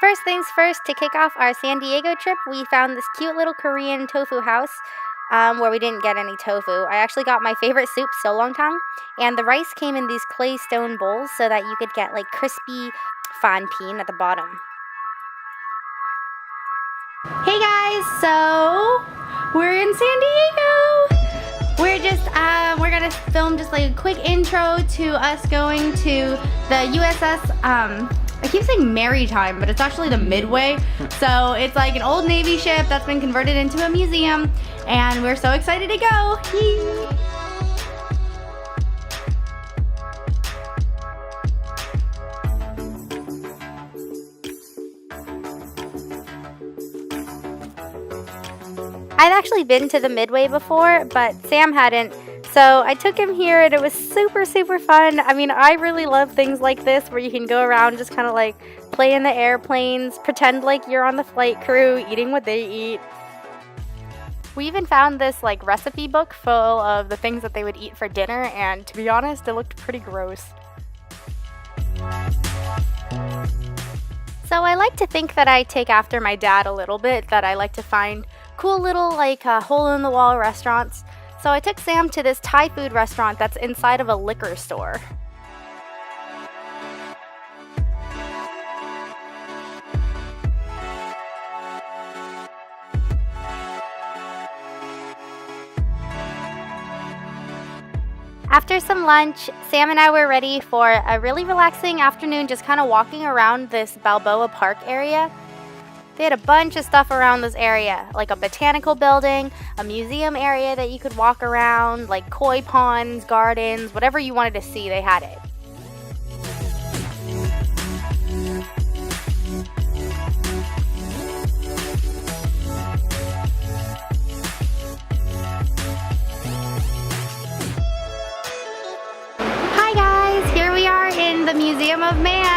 First things first, to kick off our San Diego trip, we found this cute little Korean tofu house where we didn't get any tofu. I actually got my favorite soup, seolleongtang, and the rice came in these clay stone bowls so that you could get like crispy fanpin at the bottom. Hey guys, so we're in San Diego. We're gonna film just like a quick intro to us going to the USS, I keep saying Maritime, but it's actually the Midway. So it's like an old Navy ship that's been converted into a museum, and we're so excited to go. Yay. I've actually been to the Midway before, but Sam hadn't. So I took him here and it was super, super fun. I mean, I really love things like this where you can go around just kind of like play in the airplanes, pretend like you're on the flight crew, eating what they eat. We even found this like recipe book full of the things that they would eat for dinner, and to be honest, it looked pretty gross. So I like to think that I take after my dad a little bit, that I like to find cool little like hole-in-the-wall restaurants. So I took Sam to this Thai food restaurant that's inside of a liquor store. After some lunch, Sam and I were ready for a really relaxing afternoon, just kind of walking around this Balboa Park area. They had a bunch of stuff around this area, like a botanical building, a museum area that you could walk around, like koi ponds, gardens, whatever you wanted to see, they had it. Hi guys, here we are in the Museum of Man.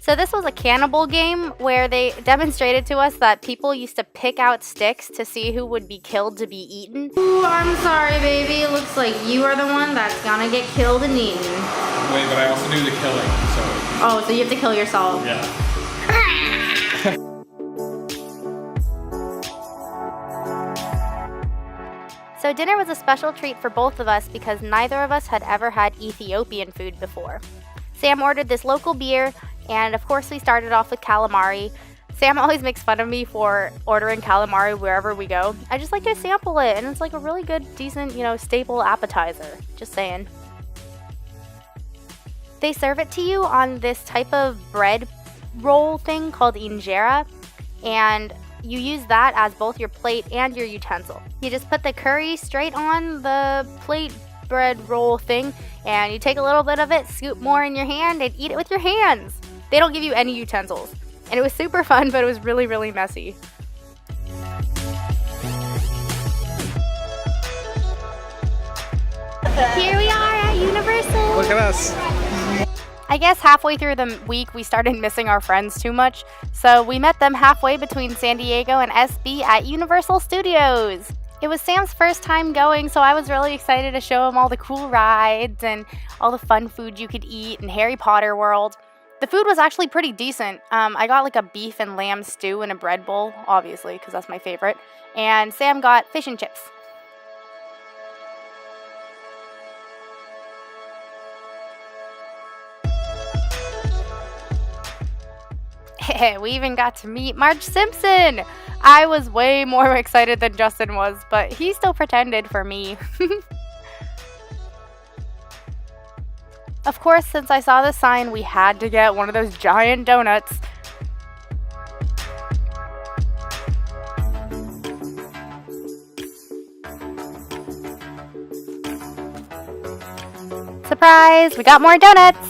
So this was a cannibal game where they demonstrated to us that people used to pick out sticks to see who would be killed to be eaten. Ooh, I'm sorry, baby. It looks like you are the one that's gonna get killed and eaten. Wait, but I also do the killing, so... Oh, so you have to kill yourself. Yeah. So dinner was a special treat for both of us because neither of us had ever had Ethiopian food before. Sam ordered this local beer, and of course we started off with calamari. Sam always makes fun of me for ordering calamari wherever we go. I just like to sample it, and it's like a really good, decent, staple appetizer. Just saying. They serve it to you on this type of bread roll thing called injera, and you use that as both your plate and your utensil. You just put the curry straight on the plate bread roll thing, and you take a little bit of it, scoop more in your hand, and eat it with your hands. They don't give you any utensils. And it was super fun, but it was really, really messy. Here we are at Universal. Look at us. I guess halfway through the week, we started missing our friends too much. So we met them halfway between San Diego and SB at Universal Studios. It was Sam's first time going, so I was really excited to show him all the cool rides and all the fun food you could eat in Harry Potter World. The food was actually pretty decent. I got like a beef and lamb stew in a bread bowl, obviously, because that's my favorite. And Sam got fish and chips. We even got to meet Marge Simpson. I was way more excited than Justin was, but he still pretended for me. Of course, since I saw the sign, we had to get one of those giant donuts. surprise! We got more donuts!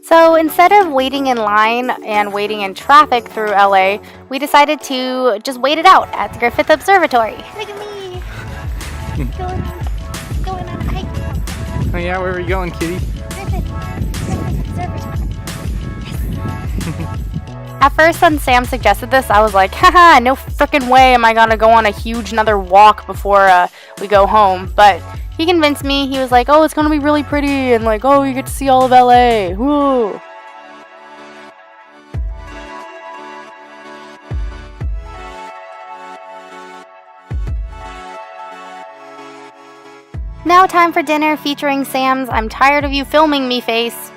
So instead of waiting in line and waiting in traffic through LA, we decided to just wait it out at the Griffith Observatory. Look at me! going on a hike. Oh yeah, where are you going, kitty? Griffith Observatory. At first, when Sam suggested this, I was like, haha, no frickin' way am I gonna go on a huge another walk before we go home. But he convinced me. He was like, oh, it's gonna be really pretty, and like, oh, you get to see all of LA. Woo! Now time for dinner featuring Sam's "I'm tired of you filming me" face.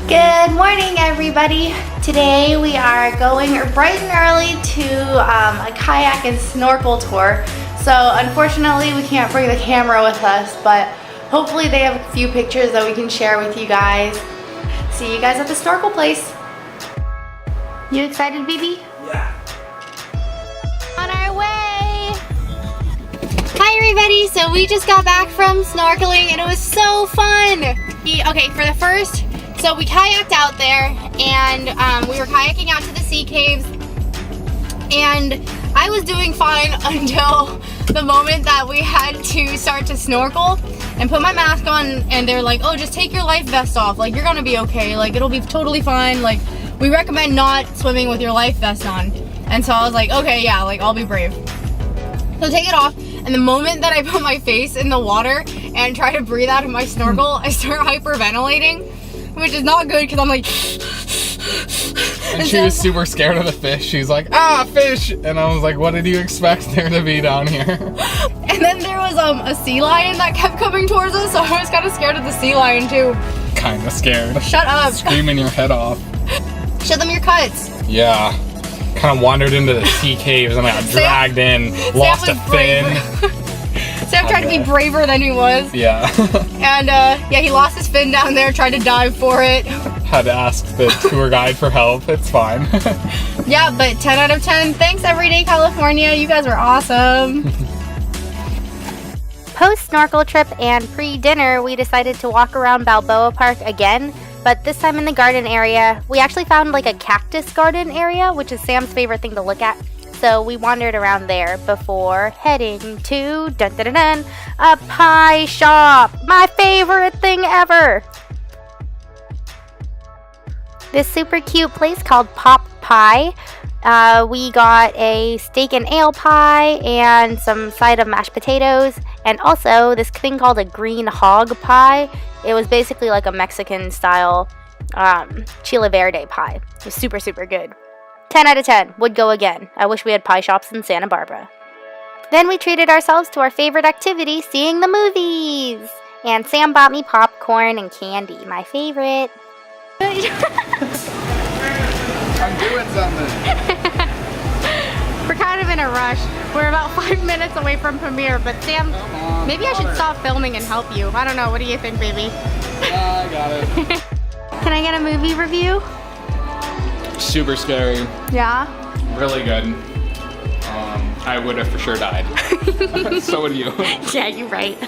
Good morning, everybody. Today we are going bright and early to a kayak and snorkel tour. So unfortunately we can't bring the camera with us, but hopefully they have a few pictures that we can share with you guys. See you guys at the snorkel place. You excited, BB? Yeah. On our way! Hi everybody, so we just got back from snorkeling and it was so fun! Okay, for the first, so we kayaked out there and we were kayaking out to the sea caves and I was doing fine until the moment that we had to start to snorkel and put my mask on, and they're like, oh, just take your life vest off, like you're gonna be okay, like it'll be totally fine, like we recommend not swimming with your life vest on. And so I was like, okay, yeah, like I'll be brave. So take it off, and the moment that I put my face in the water and try to breathe out of my snorkel, I start hyperventilating, which is not good because I'm like And she was super scared of the fish. She's like, ah, fish! And I was like, what did you expect there to be down here? And then there was a sea lion that kept coming towards us, so I was kind of scared of the sea lion too. Kinda scared. Shut up. Screaming your head off. Show them your cuts. Yeah. Kind of wandered into the sea caves and I got dragged in, lost a fin. Sam tried to be braver than he was. Yeah. And yeah, he lost his fin down there, tried to dive for it. Had to ask the tour guide for help. It's fine. Yeah, but 10 out of 10. Thanks, Everyday California. You guys were awesome. Post snorkel trip and pre-dinner, we decided to walk around Balboa Park again, but this time in the garden area. We actually found like a cactus garden area, which is Sam's favorite thing to look at. So we wandered around there before heading to dun, dun, dun, dun, a pie shop. My favorite thing ever. This super cute place called Pop Pie. We got a steak and ale pie and some side of mashed potatoes, and also this thing called a green hog pie. It was basically like a Mexican style chile verde pie. It was super, super good. 10 out of 10. Would go again. I wish we had pie shops in Santa Barbara. Then we treated ourselves to our favorite activity, seeing the movies. And Sam bought me popcorn and candy, my favorite. I'm doing something. We're kind of in a rush. We're about 5 minutes away from premiere, but Sam, maybe I should stop filming and help you. I don't know. What do you think, baby? I got it. Can I get a movie review? Super scary. Yeah? Really good. I would have for sure died. So would you. Yeah, you're right.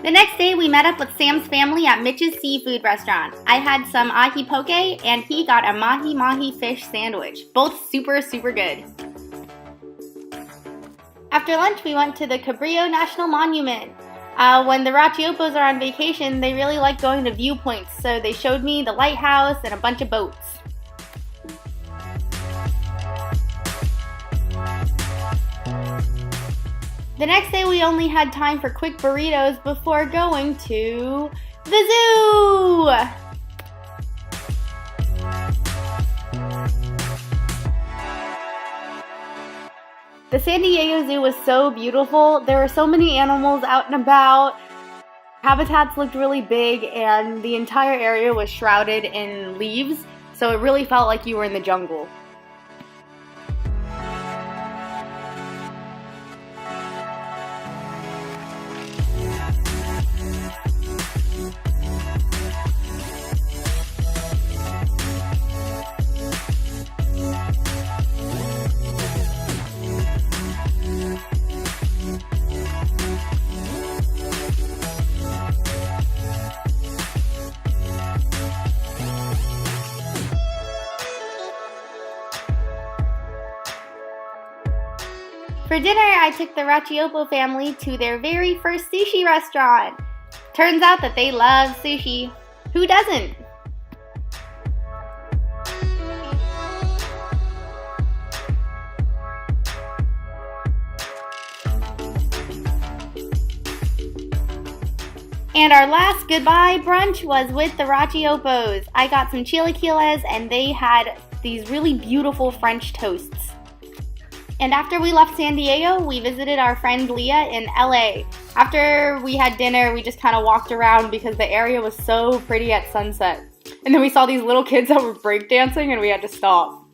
The next day, we met up with Sam's family at Mitch's seafood restaurant. I had some ahi poke, and he got a mahi-mahi fish sandwich. Both super, super good. After lunch, we went to the Cabrillo National Monument. When the Racioppos are on vacation, they really like going to viewpoints, so they showed me the lighthouse and a bunch of boats. The next day, we only had time for quick burritos before going to the zoo! The San Diego Zoo was so beautiful. There were so many animals out and about. Habitats looked really big, and the entire area was shrouded in leaves, so it really felt like you were in the jungle. For dinner, I took the Racioppo family to their very first sushi restaurant. Turns out that they love sushi. Who doesn't? And our last goodbye brunch was with the Racioppos. I got some chilaquiles and they had these really beautiful French toasts. And after we left San Diego, we visited our friend Leah in LA. After we had dinner, we just kind of walked around because the area was so pretty at sunset. And then we saw these little kids that were breakdancing and we had to stop.